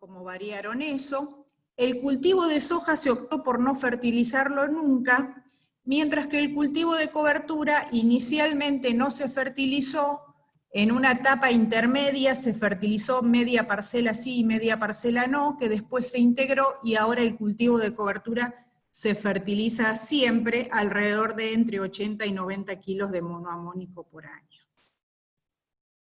cómo variaron eso. El cultivo de soja se optó por no fertilizarlo nunca, mientras que el cultivo de cobertura inicialmente no se fertilizó, en una etapa intermedia se fertilizó media parcela sí y media parcela no, que después se integró y ahora el cultivo de cobertura se fertiliza siempre alrededor de entre 80 y 90 kilos de monoamónico por año.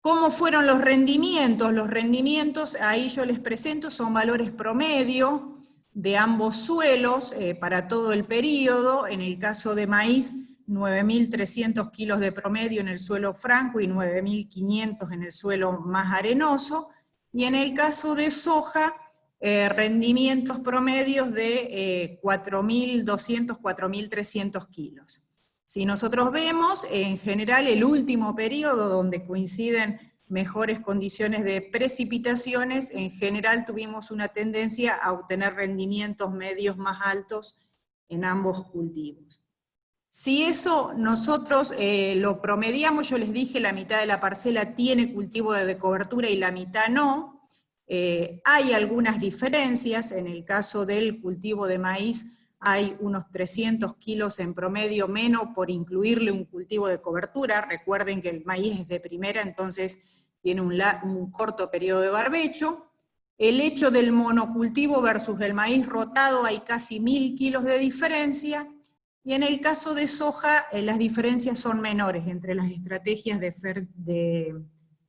¿Cómo fueron los rendimientos? Los rendimientos, ahí yo les presento, son valores promedio de ambos suelos para todo el periodo. En el caso de maíz, 9.300 kilos de promedio en el suelo franco y 9.500 en el suelo más arenoso. Y en el caso de soja, rendimientos promedios de 4.200, 4.300 kilos. Si nosotros vemos, en general, el último periodo donde coinciden mejores condiciones de precipitaciones, en general tuvimos una tendencia a obtener rendimientos medios más altos en ambos cultivos. Si eso nosotros lo promediamos, yo les dije, la mitad de la parcela tiene cultivo de cobertura y la mitad no. Hay algunas diferencias, en el caso del cultivo de maíz, hay unos 300 kilos en promedio menos por incluirle un cultivo de cobertura. Recuerden que el maíz es de primera, entonces tiene un corto periodo de barbecho. El hecho del monocultivo versus el maíz rotado, hay casi 1.000 kilos de diferencia, y en el caso de soja las diferencias son menores entre las estrategias de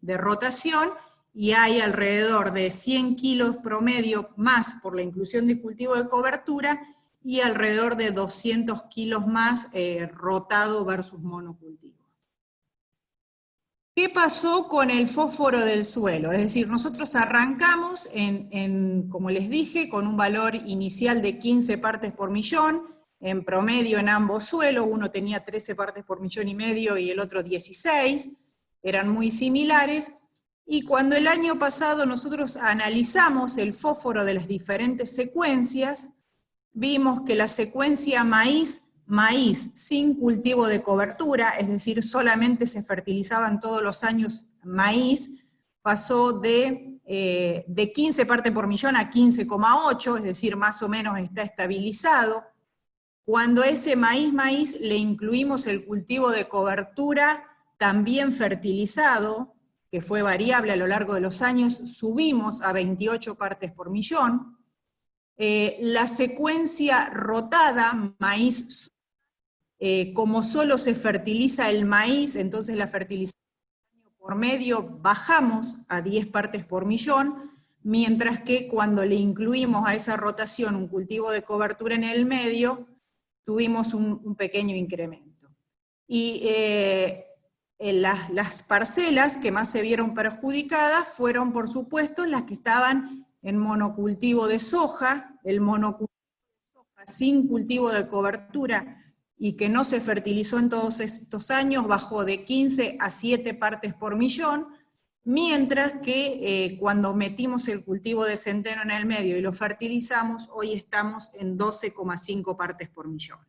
rotación, y hay alrededor de 100 kilos promedio más por la inclusión de cultivo de cobertura, y alrededor de 200 kilos más rotado versus monocultivo. ¿Qué pasó con el fósforo del suelo? Es decir, nosotros arrancamos, como les dije, con un valor inicial de 15 partes por millón, en promedio en ambos suelos, uno tenía 13 partes por millón y medio y el otro 16, eran muy similares, y cuando el año pasado nosotros analizamos el fósforo de las diferentes secuencias, vimos que la secuencia maíz sin cultivo de cobertura, es decir, solamente se fertilizaban todos los años maíz, pasó de 15 partes por millón a 15,8, es decir, más o menos está estabilizado. Cuando a ese maíz le incluimos el cultivo de cobertura también fertilizado, que fue variable a lo largo de los años, subimos a 28 partes por millón. La secuencia rotada, maíz, como solo se fertiliza el maíz, entonces la fertilización por medio bajamos a 10 partes por millón, mientras que cuando le incluimos a esa rotación un cultivo de cobertura en el medio, tuvimos un pequeño incremento. Y las parcelas que más se vieron perjudicadas fueron, por supuesto, las que estaban en monocultivo de soja, el monocultivo de soja sin cultivo de cobertura, y que no se fertilizó en todos estos años, bajó de 15 a 7 partes por millón, mientras que cuando metimos el cultivo de centeno en el medio y lo fertilizamos, hoy estamos en 12,5 partes por millón.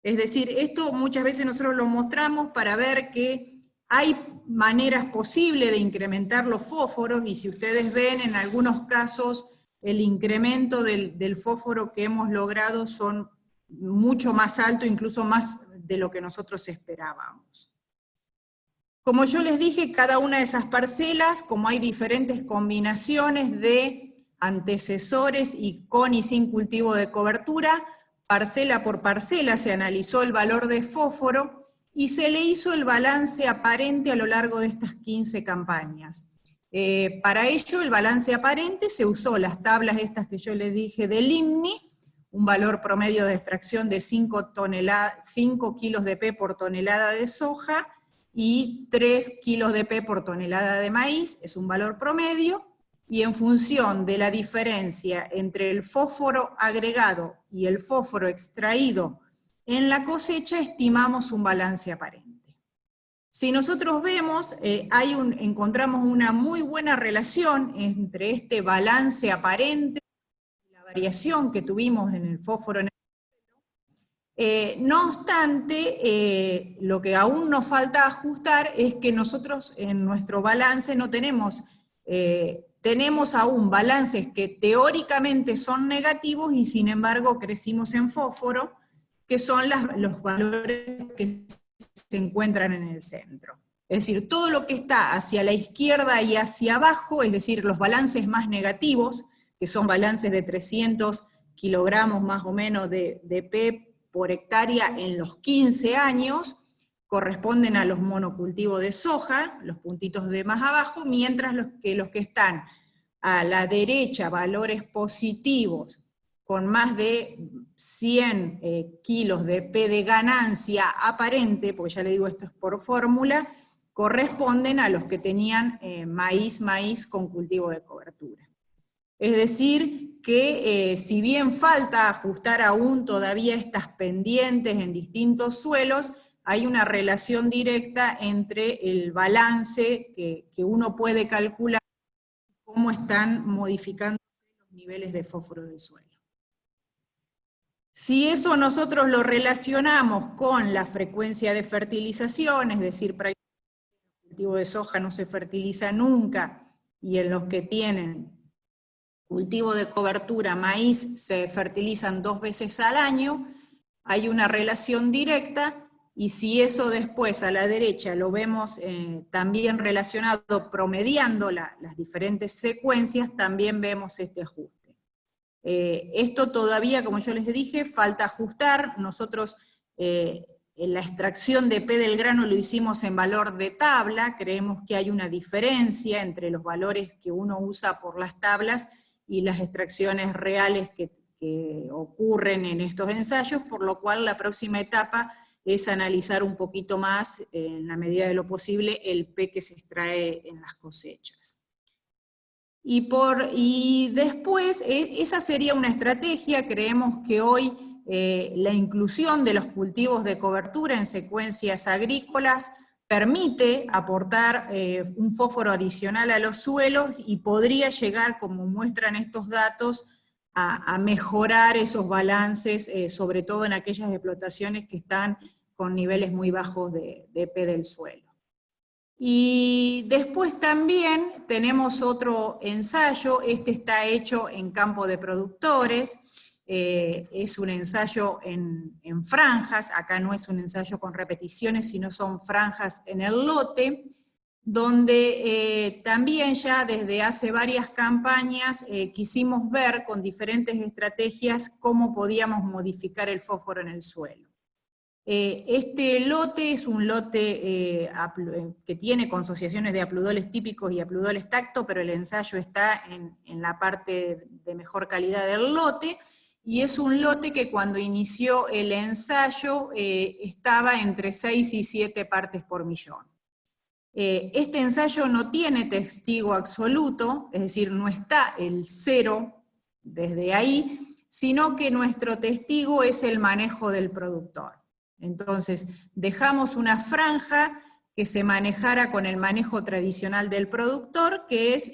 Es decir, esto muchas veces nosotros lo mostramos para ver que hay maneras posibles de incrementar los fósforos, y si ustedes ven en algunos casos el incremento del fósforo que hemos logrado son mucho más alto, incluso más de lo que nosotros esperábamos. Como yo les dije, cada una de esas parcelas, como hay diferentes combinaciones de antecesores y con y sin cultivo de cobertura, parcela por parcela se analizó el valor de fósforo y se le hizo el balance aparente a lo largo de estas 15 campañas. Para ello, el balance aparente se usó las tablas estas que yo les dije del INMNI, un valor promedio de extracción de 5 kilos de P por tonelada de soja, y 3 kilos de P por tonelada de maíz, es un valor promedio, y en función de la diferencia entre el fósforo agregado y el fósforo extraído en la cosecha, estimamos un balance aparente. Si nosotros vemos, encontramos una muy buena relación entre este balance aparente y la variación que tuvimos en el fósforo en el no obstante, lo que aún nos falta ajustar es que nosotros en nuestro balance no tenemos 3 tenemos aún balances que teóricamente son negativos y sin embargo crecimos en fósforo, que son los valores que se encuentran en el centro. Es decir, todo lo que está hacia la izquierda y hacia abajo, es decir, los balances más negativos, que son balances de 300 kilogramos más o menos de P por hectárea en los 15 años, corresponden a los monocultivos de soja, los puntitos de más abajo, mientras los que están a la derecha, valores positivos, con más de 100 kilos de P de ganancia aparente, porque ya le digo esto es por fórmula, corresponden a los que tenían maíz con cultivo de cobertura. Es decir, que si bien falta ajustar aún todavía estas pendientes en distintos suelos, hay una relación directa entre el balance que uno puede calcular y cómo están modificando los niveles de fósforo del suelo. Si eso nosotros lo relacionamos con la frecuencia de fertilización, es decir, prácticamente el cultivo de soja no se fertiliza nunca, y en los que tienen cultivo de cobertura, maíz, se fertilizan 2 veces al año, hay una relación directa, y si eso después a la derecha lo vemos también relacionado, promediando las diferentes secuencias, también vemos este ajuste. Esto todavía, como yo les dije, falta ajustar. Nosotros en la extracción de P del grano lo hicimos en valor de tabla, creemos que hay una diferencia entre los valores que uno usa por las tablas y las extracciones reales que ocurren en estos ensayos, por lo cual la próxima etapa es analizar un poquito más, en la medida de lo posible, el P que se extrae en las cosechas. Y después, esa sería una estrategia. Creemos que hoy la inclusión de los cultivos de cobertura en secuencias agrícolas permite aportar un fósforo adicional a los suelos y podría llegar, como muestran estos datos, a mejorar esos balances, sobre todo en aquellas explotaciones que están con niveles muy bajos de P del suelo. Y después también tenemos otro ensayo, este está hecho en campo de productores, es un ensayo en franjas, acá no es un ensayo con repeticiones, sino son franjas en el lote, donde también ya desde hace varias campañas quisimos ver con diferentes estrategias cómo podíamos modificar el fósforo en el suelo. Este lote es un lote que tiene consociaciones de apludoles típicos y apludoles tacto, pero el ensayo está en la parte de mejor calidad del lote, y es un lote que cuando inició el ensayo estaba entre 6 y 7 partes por millón. Este ensayo no tiene testigo absoluto, es decir, no está el cero desde ahí, sino que nuestro testigo es el manejo del productor. Entonces, dejamos una franja que se manejara con el manejo tradicional del productor, que es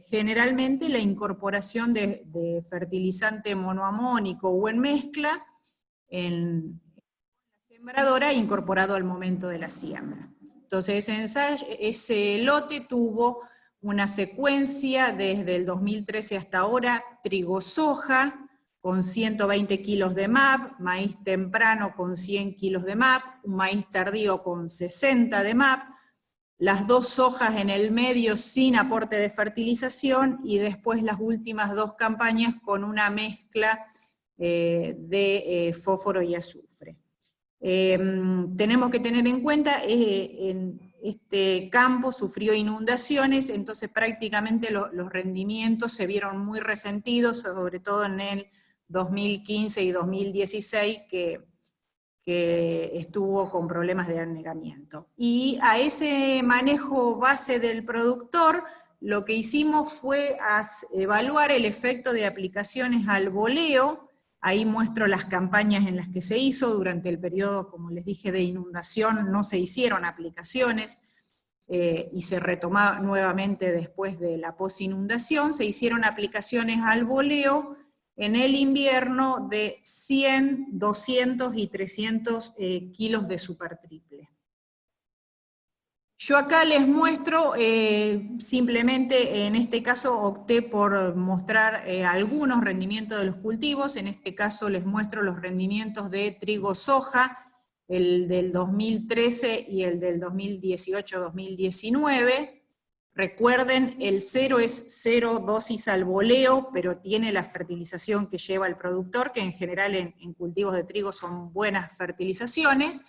generalmente la incorporación de fertilizante monoamónico o en mezcla en la sembradora incorporado al momento de la siembra. Entonces, ese lote tuvo una secuencia desde el 2013 hasta ahora, trigo-soja, con 120 kilos de MAP, maíz temprano con 100 kilos de MAP, un maíz tardío con 60 de MAP, las 2 sojas en el medio sin aporte de fertilización, y después las últimas 2 campañas con una mezcla de fósforo y azufre. Tenemos que tener en cuenta, en este campo sufrió inundaciones, entonces prácticamente los rendimientos se vieron muy resentidos, sobre todo en el 2015 y 2016, que estuvo con problemas de anegamiento. Y a ese manejo base del productor, lo que hicimos fue evaluar el efecto de aplicaciones al boleo. Ahí muestro las campañas en las que se hizo. Durante el periodo, como les dije, de inundación no se hicieron aplicaciones, y se retomó nuevamente después de la posinundación. Se hicieron aplicaciones al boleo en el invierno de 100, 200 y 300 kilos de supertriple. Yo acá les muestro, simplemente en este caso opté por mostrar algunos rendimientos de los cultivos, en este caso les muestro los rendimientos de trigo-soja, el del 2013 y el del 2018-2019. Recuerden, el 0 es 0 dosis al boleo, pero tiene la fertilización que lleva el productor, que en general en cultivos de trigo son buenas fertilizaciones.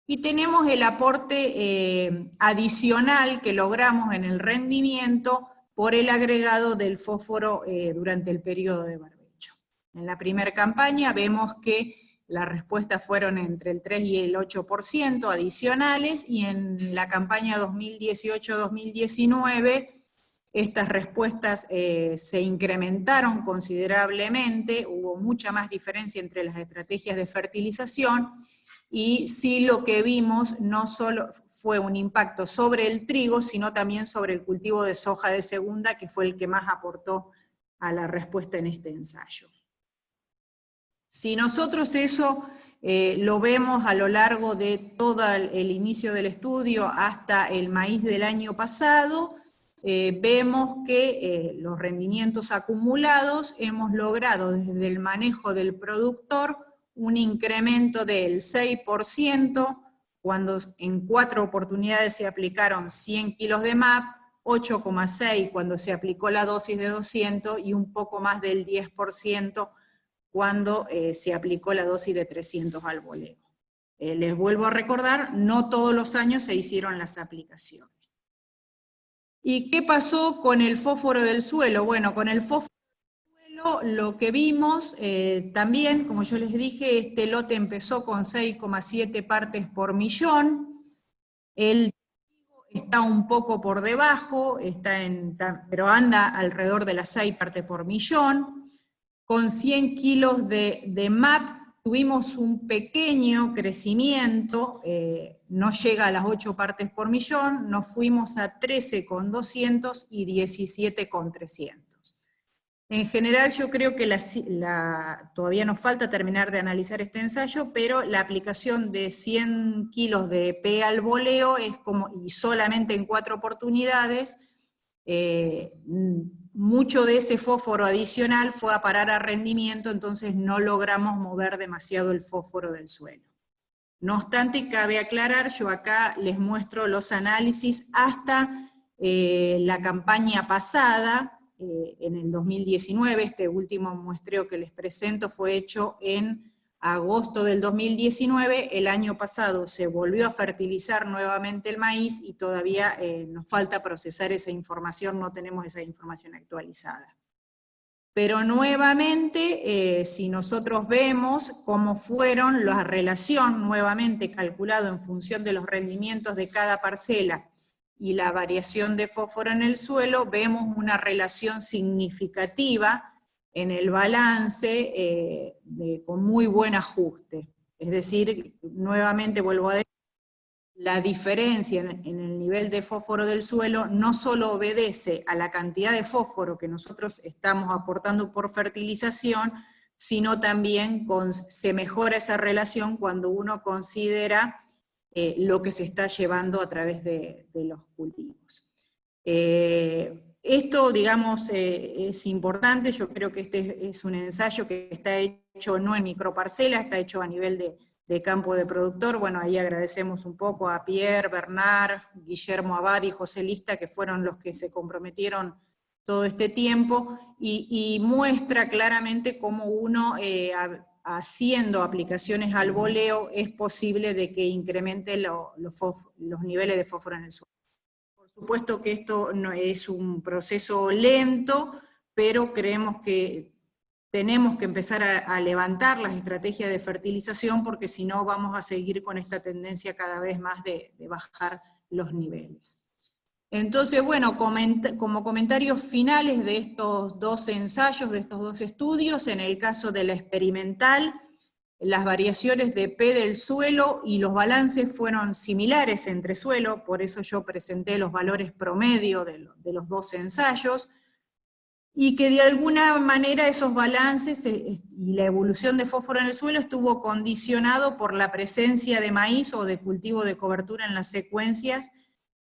Y tenemos el aporte adicional que logramos en el rendimiento por el agregado del fósforo durante el periodo de barbecho. En la primera campaña vemos que las respuestas fueron entre el 3 y el 8% adicionales, y en la campaña 2018-2019 estas respuestas se incrementaron considerablemente, hubo mucha más diferencia entre las estrategias de fertilización, y sí lo que vimos no solo fue un impacto sobre el trigo, sino también sobre el cultivo de soja de segunda, que fue el que más aportó a la respuesta en este ensayo. Si nosotros eso lo vemos a lo largo de todo el inicio del estudio hasta el maíz del año pasado, vemos que los rendimientos acumulados hemos logrado desde el manejo del productor un incremento del 6%, cuando en 4 oportunidades se aplicaron 100 kilos de MAP, 8,6 cuando se aplicó la dosis de 200, y un poco más del 10% cuando se aplicó la dosis de 300 al boleo. Les vuelvo a recordar, no todos los años se hicieron las aplicaciones. ¿Y qué pasó con el fósforo del suelo? Bueno, con el fósforo del suelo lo que vimos también, como yo les dije, este lote empezó con 6,7 partes por millón, el trigo está un poco por debajo, pero anda alrededor de las 6 partes por millón. Con 100 kilos de MAP tuvimos un pequeño crecimiento, no llega a las 8 partes por millón, nos fuimos a 13,200 y 17,300. En general yo creo que todavía nos falta terminar de analizar este ensayo, pero la aplicación de 100 kilos de P al boleo y solamente en 4 oportunidades, mucho de ese fósforo adicional fue a parar a rendimiento, entonces no logramos mover demasiado el fósforo del suelo. No obstante, cabe aclarar, yo acá les muestro los análisis hasta la campaña pasada, en el 2019, este último muestreo que les presento fue hecho en agosto del 2019, el año pasado se volvió a fertilizar nuevamente el maíz y todavía nos falta procesar esa información, no tenemos esa información actualizada. Pero nuevamente, si nosotros vemos cómo fueron la relación, nuevamente calculado en función de los rendimientos de cada parcela y la variación de fósforo en el suelo, vemos una relación significativa en el balance con muy buen ajuste. Es decir, nuevamente vuelvo a decir, la diferencia en el nivel de fósforo del suelo no solo obedece a la cantidad de fósforo que nosotros estamos aportando por fertilización, sino también se mejora esa relación cuando uno considera lo que se está llevando a través de los cultivos. Esto, digamos, es importante. Yo creo que este es un ensayo que está hecho no en microparcela, está hecho a nivel de campo de productor. Bueno, ahí agradecemos un poco a Pierre, Bernard, Guillermo Abad y José Lista, que fueron los que se comprometieron todo este tiempo, y muestra claramente cómo uno, haciendo aplicaciones al boleo, es posible de que incremente los niveles de fósforo en el suelo. Por supuesto que esto no es un proceso lento, pero creemos que tenemos que empezar a levantar las estrategias de fertilización, porque si no vamos a seguir con esta tendencia cada vez más de bajar los niveles. Entonces, bueno, como comentarios finales de estos dos ensayos, de estos dos estudios, en el caso de la experimental, las variaciones de P del suelo y los balances fueron similares entre suelo, por eso yo presenté los valores promedio de los dos ensayos, y que de alguna manera esos balances y la evolución de fósforo en el suelo estuvo condicionado por la presencia de maíz o de cultivo de cobertura en las secuencias,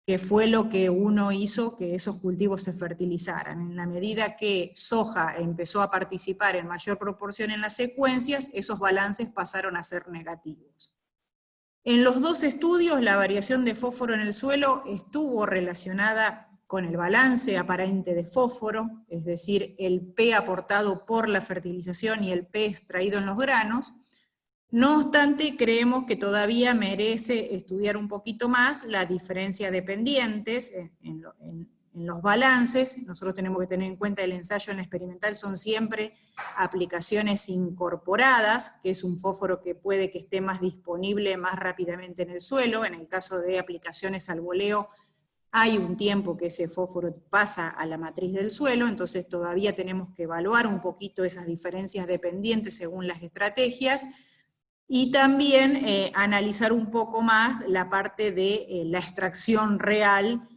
que fue lo que uno hizo que esos cultivos se fertilizaran. En la medida que soja empezó a participar en mayor proporción en las secuencias, esos balances pasaron a ser negativos. En los dos estudios, la variación de fósforo en el suelo estuvo relacionada con el balance aparente de fósforo, es decir, el P aportado por la fertilización y el P extraído en los granos. No obstante, creemos que todavía merece estudiar un poquito más la diferencia de pendientes en los balances. Nosotros tenemos que tener en cuenta el ensayo en la experimental son siempre aplicaciones incorporadas, que es un fósforo que puede que esté más disponible más rápidamente en el suelo. En el caso de aplicaciones al boleo, hay un tiempo que ese fósforo pasa a la matriz del suelo, entonces todavía tenemos que evaluar un poquito esas diferencias de pendientes según las estrategias, y también analizar un poco más la parte de la extracción real,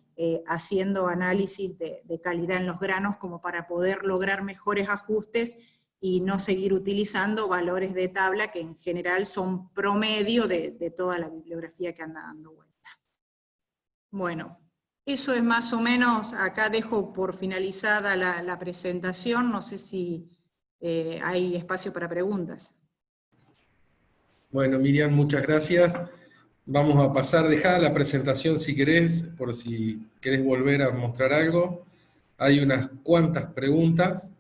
haciendo análisis de calidad en los granos como para poder lograr mejores ajustes y no seguir utilizando valores de tabla que en general son promedio de toda la bibliografía que anda dando vuelta. Bueno, eso es más o menos, acá dejo por finalizada la presentación, no sé si hay espacio para preguntas. Bueno, Miriam, muchas gracias. Vamos a pasar, dejá la presentación si querés, por si querés volver a mostrar algo. Hay unas cuantas preguntas.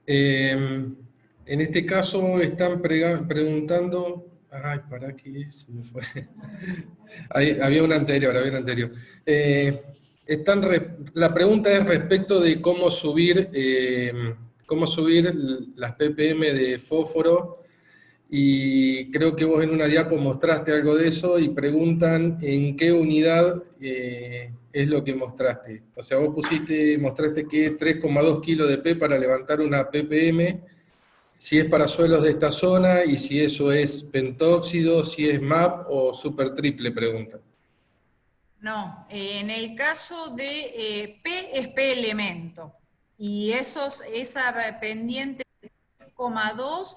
En este caso están preguntando... Ay, ¿para qué? Se me fue. Había una anterior. La pregunta es respecto de cómo subir las ppm de fósforo, y creo que vos en una diapo mostraste algo de eso, y preguntan en qué unidad es lo que mostraste. O sea, vos mostraste que es 3,2 kilos de P para levantar una ppm, si es para suelos de esta zona, y si eso es pentóxido, si es MAP o super triple, pregunta. No, en el caso de P es P elemento, y esa pendiente de 3,2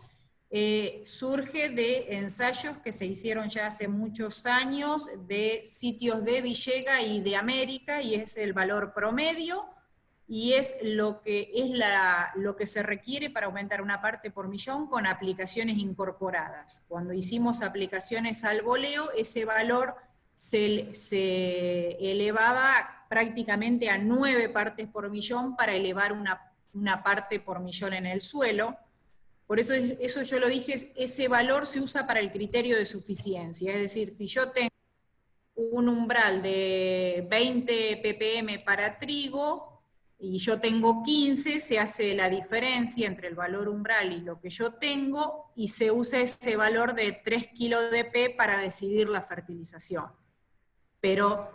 surge de ensayos que se hicieron ya hace muchos años de sitios de Villega y de América, y es el valor promedio, y es lo que se requiere para aumentar una parte por millón con aplicaciones incorporadas. Cuando hicimos aplicaciones al boleo, ese valor se elevaba prácticamente a 9 partes por millón para elevar una parte por millón en el suelo. Por eso yo lo dije, ese valor se usa para el criterio de suficiencia, es decir, si yo tengo un umbral de 20 ppm para trigo, y yo tengo 15, se hace la diferencia entre el valor umbral y lo que yo tengo, y se usa ese valor de 3 kilos de P para decidir la fertilización. Pero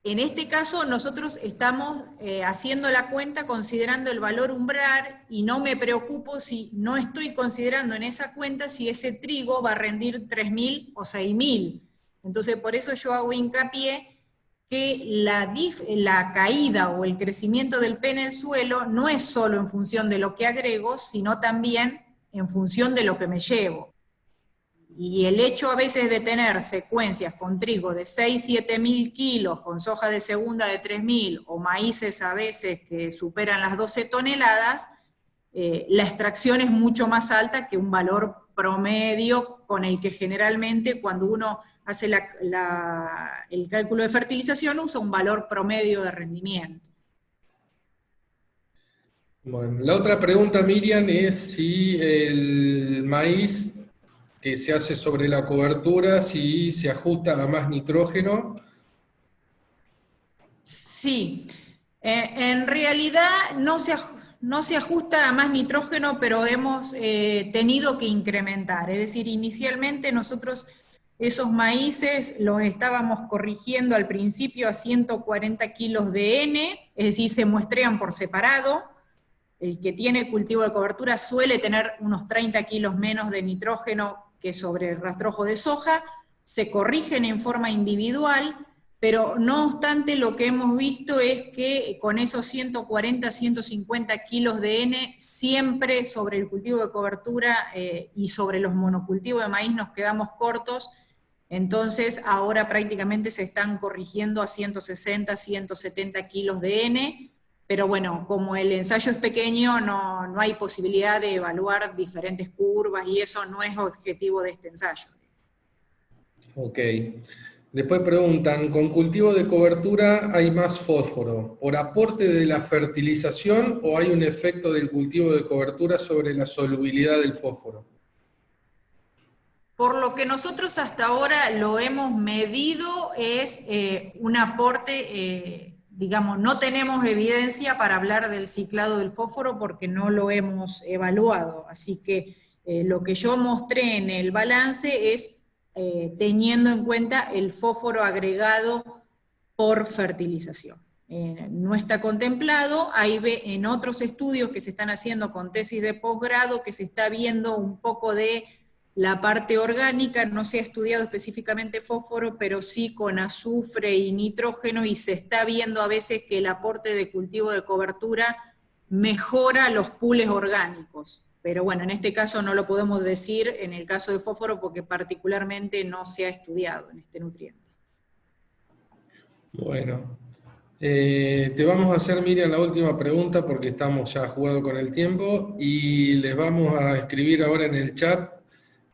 en este caso nosotros estamos haciendo la cuenta considerando el valor umbral, y no me preocupo si no estoy considerando en esa cuenta si ese trigo va a rendir 3.000 o 6.000. Entonces por eso yo hago hincapié que la caída o el crecimiento del P en el suelo no es solo en función de lo que agrego, sino también en función de lo que me llevo. Y el hecho a veces de tener secuencias con trigo de 6.000–7.000 kilos, con soja de segunda de 3.000, o maíces a veces que superan las 12 toneladas, la extracción es mucho más alta que un valor promedio con el que generalmente cuando uno hace el cálculo de fertilización usa un valor promedio de rendimiento. Bueno, la otra pregunta, Miriam, es si el maíz que se hace sobre la cobertura, si se ajusta a más nitrógeno. Sí, en realidad no se ajusta a más nitrógeno, pero hemos tenido que incrementar. Es decir, inicialmente nosotros esos maíces los estábamos corrigiendo al principio a 140 kilos de N, es decir, se muestrean por separado. El que tiene cultivo de cobertura suele tener unos 30 kilos menos de nitrógeno que sobre el rastrojo de soja, se corrigen en forma individual, pero no obstante lo que hemos visto es que con esos 140, 150 kilos de N, siempre sobre el cultivo de cobertura y sobre los monocultivos de maíz nos quedamos cortos. Entonces ahora prácticamente se están corrigiendo a 160, 170 kilos de N, pero bueno, como el ensayo es pequeño, no hay posibilidad de evaluar diferentes curvas y eso no es objetivo de este ensayo. Ok. Después preguntan, ¿con cultivo de cobertura hay más fósforo? ¿Por aporte de la fertilización o hay un efecto del cultivo de cobertura sobre la solubilidad del fósforo? Por lo que nosotros hasta ahora lo hemos medido es un aporte, digamos, no tenemos evidencia para hablar del ciclado del fósforo porque no lo hemos evaluado, así que lo que yo mostré en el balance es teniendo en cuenta el fósforo agregado por fertilización. No está contemplado, ahí ve en otros estudios que se están haciendo con tesis de posgrado que se está viendo un poco de la parte orgánica, no se ha estudiado específicamente fósforo, pero sí con azufre y nitrógeno, y se está viendo a veces que el aporte de cultivo de cobertura mejora los pools orgánicos. Pero bueno, en este caso no lo podemos decir en el caso de fósforo porque particularmente no se ha estudiado en este nutriente. Bueno, te vamos a hacer, Miriam, la última pregunta porque estamos ya jugados con el tiempo y les vamos a escribir ahora en el chat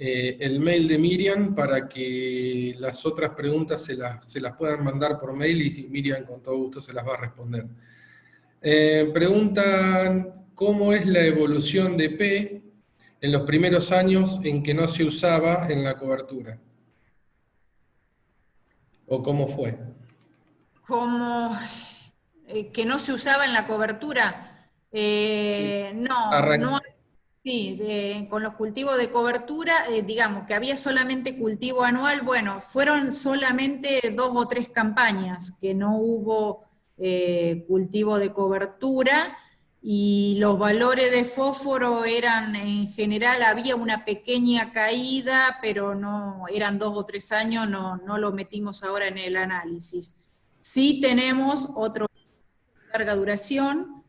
el mail de Miriam para que las otras preguntas se las puedan mandar por mail y Miriam con todo gusto se las va a responder. Preguntan cómo es la evolución de P en los primeros años en que no se usaba en la cobertura. ¿O cómo fue? Como que no se usaba en la cobertura. No, sí, con los cultivos de cobertura, digamos que había solamente cultivo anual, bueno, fueron solamente 2 o 3 campañas que no hubo cultivo de cobertura, y los valores de fósforo eran, en general, había una pequeña caída, pero no, eran 2 o 3 años, no lo metimos ahora en el análisis. Sí tenemos otro de larga duración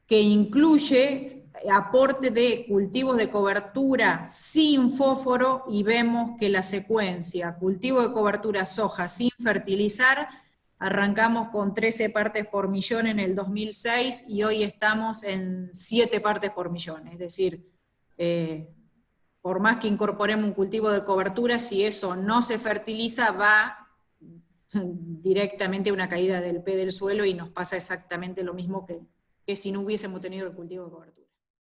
que incluye aporte de cultivos de cobertura sin fósforo, y vemos que la secuencia, cultivo de cobertura soja sin fertilizar, arrancamos con 13 partes por millón en el 2006 y hoy estamos en 7 partes por millón, es decir, por más que incorporemos un cultivo de cobertura, si eso no se fertiliza, va directamente una caída del P del suelo y nos pasa exactamente lo mismo que si no hubiésemos tenido el cultivo de cobertura.